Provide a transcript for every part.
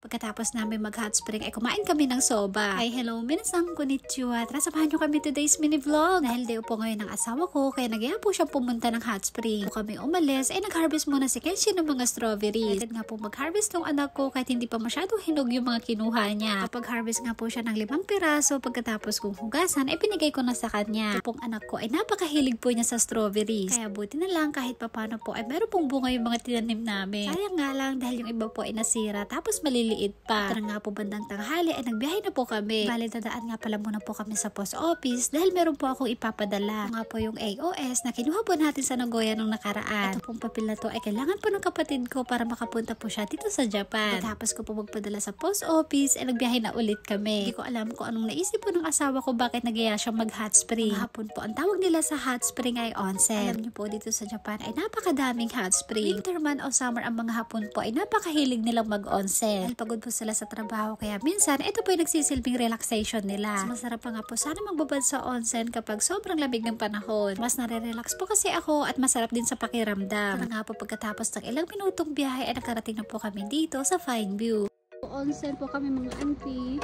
pagkatapos namin mag-hot spring ay kumain kami ng soba. Ay hello, minasang konnichiwa. Tara, samahan nyo kami today's mini vlog. Dahil day po ngayon ng asawa ko, kaya nagyaya po siya pumunta ng hot spring. Kung kami umalis, ay nag-harvest muna si Kenshi ng mga strawberries. Agad nga po mag-harvest ng anak ko kahit hindi pa masyadong hinog yung mga kinuha niya. Kapag harvest nga po siya ng 5 piraso, pagkatapos kong hugasan, ay pinigay ko na sa kanya. Yung pong anak ko ay napakahilig po niya sa strawberries. Kaya buti na lang kahit papano po ay meron pong bunga yung mga tinanim namin. Sayang nga lang dahil yung iba po ay nasira tapos maliliit pa. Tara nga po bandang tanghali ay nagbiyahe na po kami. Bale dadaan nga pala muna po kami sa post office dahil meron po akong ipapadala. Ito nga po yung AOS na kinuha po natin sa Nagoya nung nakaraan. Ito pong papel na to ay kailangan po ng kapatid ko para makapunta po siya dito sa Japan. Tapos ko po magpadala sa post office ay nagbiyahe na ulit kami. Hindi ko alam kung anong naisip po ng asawa ko bakit nagyaya siyang mag hot spring. Hapon po ang tawag nila sa hot spring ay onsen. Alam niyo po dito sa Japan ay napakadaming hot spring. Winter man o summer ang mga hapon po ay napakahilig nilang mag-onsen. Dahil pagod po sila sa trabaho kaya minsan ito po yung nagsisilbing relaxation nila. Mas masarap pa nga po sana magbabad sa onsen kapag sobrang lamig ng panahon. Mas nare-relax po kasi ako at masarap din sa pakiramdam. Kaya nga po pagkatapos ng ilang minutong biyahe ay nakarating na po kami dito sa Fine View. Onsen po kami mga auntie.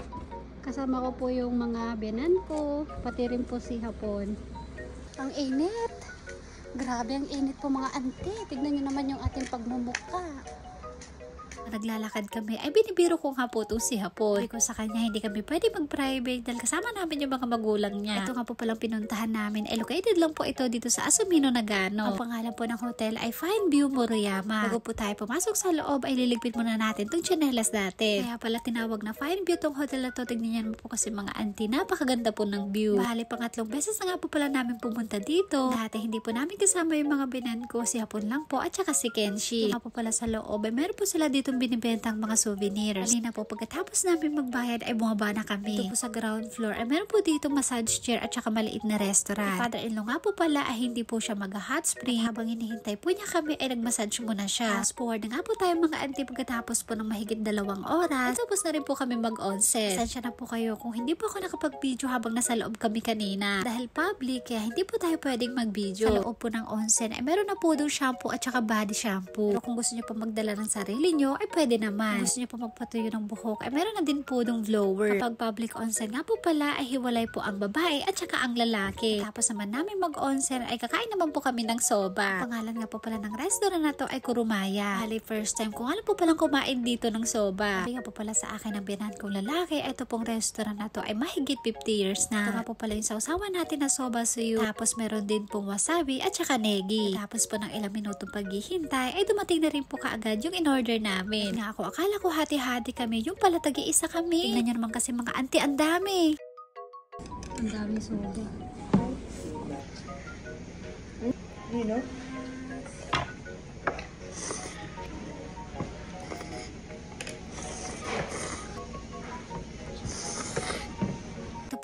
Kasama ko po yung mga biyanan ko. Pati rin po si Hapon. Ang init. Grabe ang init po mga auntie. Tignan nyo naman yung ating pagmumukha. Naglalakad kami ay binibiro ko nga po itong si Hapon. Sabi ko sa kanya hindi kami pwede mag-private dahil kasama namin yung mga magulang niya. Ito nga po palang pinuntahan namin. Located lang po ito dito sa Asumino, Nagano. Ang pangalan po ng hotel ay Fine View Murayama. Bago po tayo pumasok sa loob ay liligpit muna natin itong tsinelas natin. Kaya pala tinawag na Fine View itong hotel na to. Tignan niyo po kasi mga auntie, napakaganda po ng view. Bahali pangatlong beses na nga po pala namin pumunta dito. Dati hindi po namin kasama yung mga binan ko. Si Hapon lang po at saka si Kenshi. Ito nga po pala sa loob ay meron po sila dito binibentang mga souvenirs. Halina po, pagkatapos namin magbayad ay bumaba na kami. Ito po sa ground floor ay meron po dito massage chair at saka maliit na restaurant. Father-in-law nga po pala ay hindi po siya mag-hot spring. Habang hinihintay po niya kami ay nag-massage muna siya. Fast forward na nga po tayo mga auntie pagkatapos po ng mahigit 2 oras. Tapos na rin po kami mag-onsen. Pasensya na po kayo kung hindi po ako nakapag-video habang nasa loob kami kanina. Dahil public kaya hindi po tayo pwedeng mag-video. Sa loob po ng onsen ay meron na po doon shampoo at saka body shampoo. Pero kung gusto niyo pa magdala ng sarili niyo ay pwede naman. Gusto niyo pa magpatuyo ng buhok ay meron na din po dong blower. Kapag public onsen nga po pala ay hiwalay po ang babae at saka ang lalaki. Tapos naman namin mag-onsen ay kakain naman po kami ng soba. Ang pangalan nga po pala ng restaurant na to ay Kurumaya. Hali first time ko nga po palang kumain dito ng soba. Sabi nga po pala sa akin ng biyanan kong lalaki, ito pong restaurant na to ay mahigit 50 years na. Ito nga po pala yung sausawan natin na soba suyu. Tapos meron din pong wasabi at saka negi. Tapos po ng ilang minutong paghihintay ay dumating na rin po kaagad yung in-order namin. Nga ako, akala ko hati-hati kami. Yung pala tagi-isa kami. Tingnan nyo naman kasi mga auntie, ang dami. Ang dami soba. You know?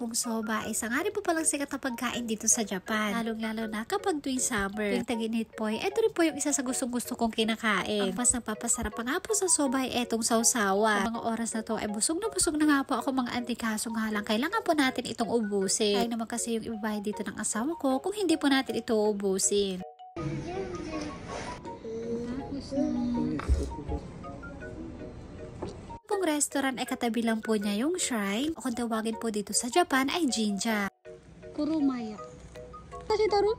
Pong soba, isa nga rin po palang sikat na pagkain dito sa Japan. Lalong-lalo na kapag tuwing summer. Tuwing tag-init po, ito rin po yung isa sa gustong-gusto kong kinakain. Ang mas nagpapasarap pa nga po sa soba ay etong sausawa. Sa mga oras na to ay busog na nga po ako mga auntie, kaso nga lang kailangan po natin itong ubusin. Kaya naman kasi yung ibabayad dito ng asawa ko kung hindi po natin ito ubusin. Pong restaurant ay katabi lang po niya yung shrine o kung tawagin po dito sa Japan ay Jinja. Kurumaya. Kasi taro?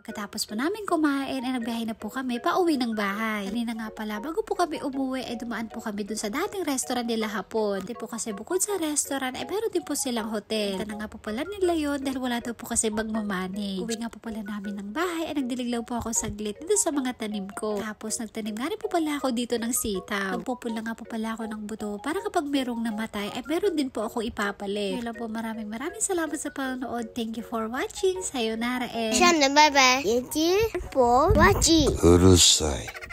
Pagkatapos po namin kumain ay nagbiyahe na po kami pauwi ng bahay. Kanina nga pala bago po kami umuwi ay dumaan po kami dun sa dating restaurant nila Hapon. Hindi po kasi bukod sa restaurant ay meron din po silang hotel. Ito na nga po pala nila yun dahil wala daw po kasi magmamanage. Uwi nga po pala namin ng bahay ay nagdilig lang po ako saglit dito sa mga tanim ko. Tapos nagtanim nga rin po pala ako dito ng sitaw. Nagpupula nga po pala ako ng buto para kapag merong namatay ay meron din po ako ipapalit. Kaya lang po maraming salamat sa panonood. Thank you for watching. Sayonara and... Bye-bye. Thank you for watching. うるさい。